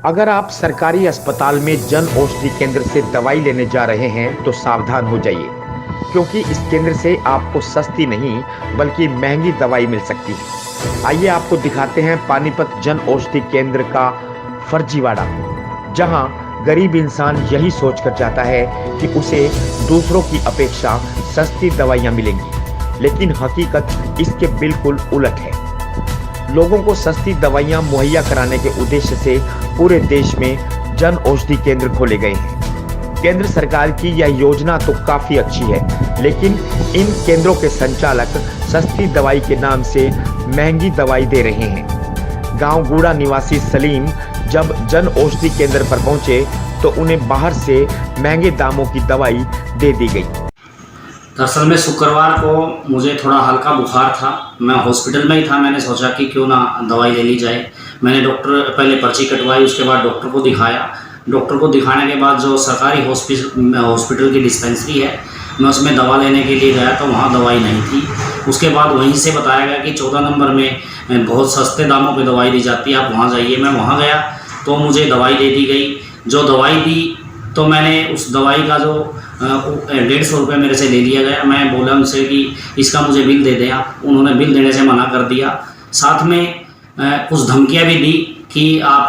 अगर आप सरकारी अस्पताल में जन औषधि केंद्र से दवाई लेने जा रहे हैं तो सावधान हो जाइए, क्योंकि इस केंद्र से आपको सस्ती नहीं बल्कि महंगी दवाई मिल सकती है। आइए आपको दिखाते हैं पानीपत जन औषधि केंद्र का फर्जीवाड़ा, जहां गरीब इंसान यही सोचकर जाता है कि उसे दूसरों की अपेक्षा सस्ती दवाइयां मिलेंगी, लेकिन हकीकत इसके बिल्कुल उलट है। लोगों को सस्ती दवाइयां मुहैया कराने के उद्देश्य से पूरे देश में जन औषधि केंद्र खोले गए हैं। केंद्र सरकार की यह योजना तो काफी अच्छी है, लेकिन इन केंद्रों के संचालक सस्ती दवाई के नाम से महंगी दवाई दे रहे हैं। गांव गूड़ा निवासी सलीम जब जन औषधि केंद्र पर पहुंचे तो उन्हें बाहर से महंगे दामों की दवाई दे दी गई। दरअसल में शुक्रवार को मुझे थोड़ा हल्का बुखार था, मैं हॉस्पिटल में ही था। मैंने सोचा कि क्यों ना दवाई ले ली जाए। मैंने डॉक्टर पहले पर्ची कटवाई, उसके बाद डॉक्टर को दिखाया। डॉक्टर को दिखाने के बाद जो सरकारी हॉस्पिटल की डिस्पेंसरी है, मैं उसमें दवा लेने के लिए गया तो वहाँ दवाई नहीं थी। उसके बाद वहीं से बताया गया कि 14 नंबर में बहुत सस्ते दामों पे दवाई दी जाती है, आप वहाँ जाइए। मैं वहाँ गया तो मुझे दवाई दे दी गई। जो दवाई दी तो मैंने उस दवाई का जो 150 रुपये मेरे से ले लिया गया। मैं बोला उनसे कि इसका मुझे बिल दे दें आप। उन्होंने बिल देने से मना कर दिया। साथ में कुछ धमकियां भी दी कि आप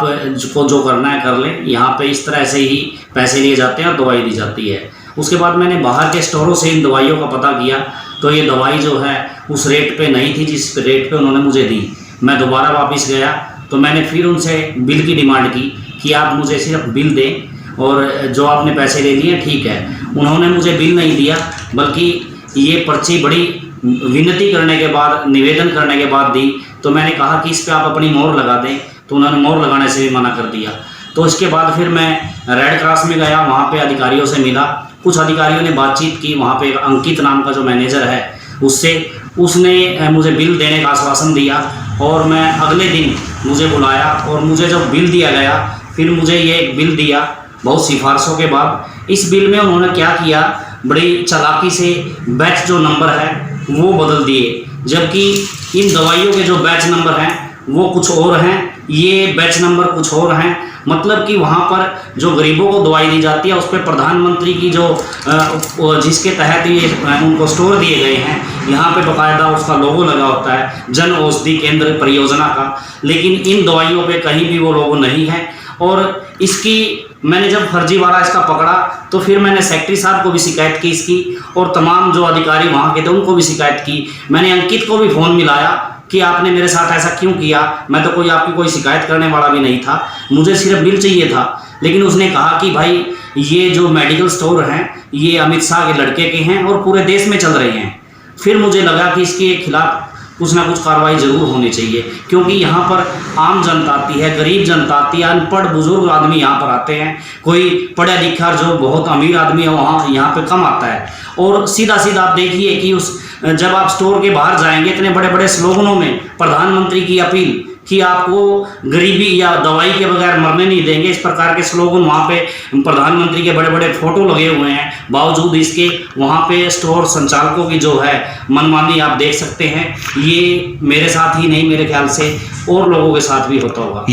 को जो करना है कर लें, यहाँ पे इस तरह से ही पैसे लिए जाते हैं और दवाई दी जाती है। उसके बाद मैंने बाहर के स्टोरों से इन दवाइयों का पता किया तो ये दवाई जो है उस रेट पे नहीं थी जिस रेट पे उन्होंने मुझे दी। मैं दोबारा वापस गया तो मैंने फिर उनसे बिल की डिमांड की कि आप मुझे सिर्फ बिल दें और जो आपने पैसे ले लिए ठीक है। उन्होंने मुझे बिल नहीं दिया, बल्कि ये पर्ची बड़ी विनती करने के बाद, निवेदन करने के बाद दी। तो मैंने कहा कि इस पर आप अपनी मोहर लगा दें, तो उन्होंने मोहर लगाने से भी मना कर दिया। तो इसके बाद फिर मैं रेड क्रॉस में गया, वहाँ पे अधिकारियों से मिला। कुछ अधिकारियों ने बातचीत की, वहाँ पे अंकित नाम का जो मैनेजर है उससे, उसने मुझे बिल देने का आश्वासन दिया और मैं अगले दिन मुझे बुलाया और मुझे जब बिल दिया गया, फिर मुझे ये एक बिल दिया बहुत सिफारिशों के बाद। इस बिल में उन्होंने क्या किया, बड़ी चालाकी से बैच जो नंबर है वो बदल दिए, जबकि इन दवाइयों के जो बैच नंबर हैं वो कुछ और हैं, ये बैच नंबर कुछ और हैं। मतलब कि वहाँ पर जो गरीबों को दवाई दी जाती है उस पर प्रधानमंत्री की जो जिसके तहत ये उनको स्टोर दिए गए हैं, यहाँ पे बाकायदा उसका लोगो लगा होता है, जन औषधि केंद्र परियोजना का, लेकिन इन दवाइयों पे कहीं भी वो लोगो नहीं है। और इसकी मैंने जब फर्जीवाड़ा इसका पकड़ा तो फिर मैंने सेक्रेटरी साहब को भी शिकायत की इसकी, और तमाम जो अधिकारी वहाँ के थे उनको भी शिकायत की। मैंने अंकित को भी फ़ोन मिलाया कि आपने मेरे साथ ऐसा क्यों किया, मैं तो आपकी कोई शिकायत करने वाला भी नहीं था, मुझे सिर्फ बिल चाहिए था। लेकिन उसने कहा कि भाई ये जो मेडिकल स्टोर हैं ये अमित शाह के लड़के के हैं और पूरे देश में चल रहे हैं। फिर मुझे लगा कि इसके खिलाफ कुछ ना कुछ कार्रवाई जरूर होनी चाहिए, क्योंकि यहाँ पर आम जनता आती है, गरीब जनता आती है, अनपढ़ बुजुर्ग आदमी यहाँ पर आते हैं। कोई पढ़ा लिखा जो बहुत अमीर आदमी है वहाँ यहाँ पे कम आता है। और सीधा सीधा आप देखिए कि जब आप स्टोर के बाहर जाएंगे इतने बड़े बड़े स्लोगनों में प्रधानमंत्री की अपील कि आपको गरीबी या दवाई के बगैर मरने नहीं देंगे, इस प्रकार के स्लोगन वहाँ पे प्रधानमंत्री के बड़े बड़े फोटो लगे हुए हैं। बावजूद इसके वहाँ पे स्टोर संचालकों की जो है मनमानी आप देख सकते हैं। ये मेरे साथ ही नहीं, मेरे ख्याल से और लोगों के साथ भी होता होगा।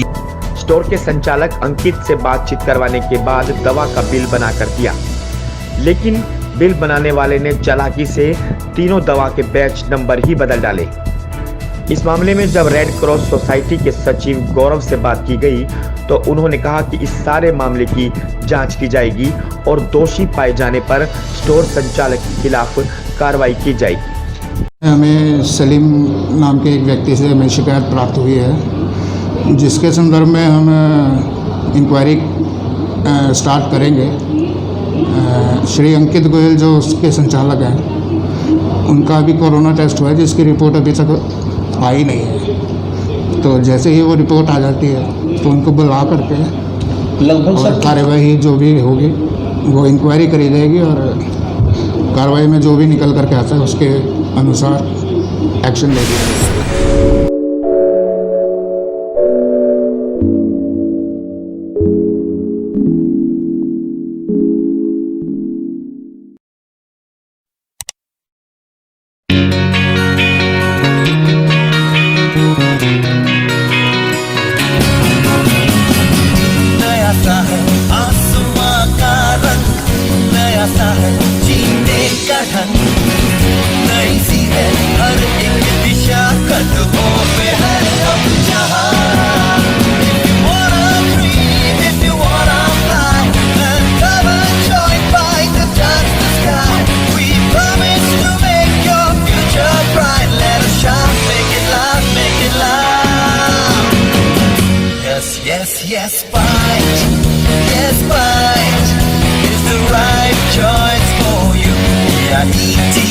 स्टोर के संचालक अंकित से बातचीत करवाने के बाद दवा का बिल बना कर दिया, लेकिन बिल बनाने वाले ने चालाकी से तीनों दवा के बैच नंबर ही बदल डाले। इस मामले में जब रेड क्रॉस सोसाइटी के सचिव गौरव से बात की गई तो उन्होंने कहा कि इस सारे मामले की जांच की जाएगी और दोषी पाए जाने पर स्टोर संचालक के खिलाफ कार्रवाई की जाएगी। हमें सलीम नाम के एक व्यक्ति से हमें शिकायत प्राप्त हुई है, जिसके संदर्भ में हम इंक्वायरी स्टार्ट करेंगे। श्री अंकित गोयल जो उसके संचालक हैं, उनका अभी कोरोना टेस्ट हुआ है, जिसकी रिपोर्ट अभी तक आई नहीं है। तो जैसे ही वो रिपोर्ट आ जाती है तो उनको बुला करके और कार्यवाही जो भी होगी वो इंक्वायरी करी जाएगी और कार्रवाई में जो भी निकल करके आता है उसके अनुसार एक्शन लेगी। Yes, fight is the right choice for you. Yeah,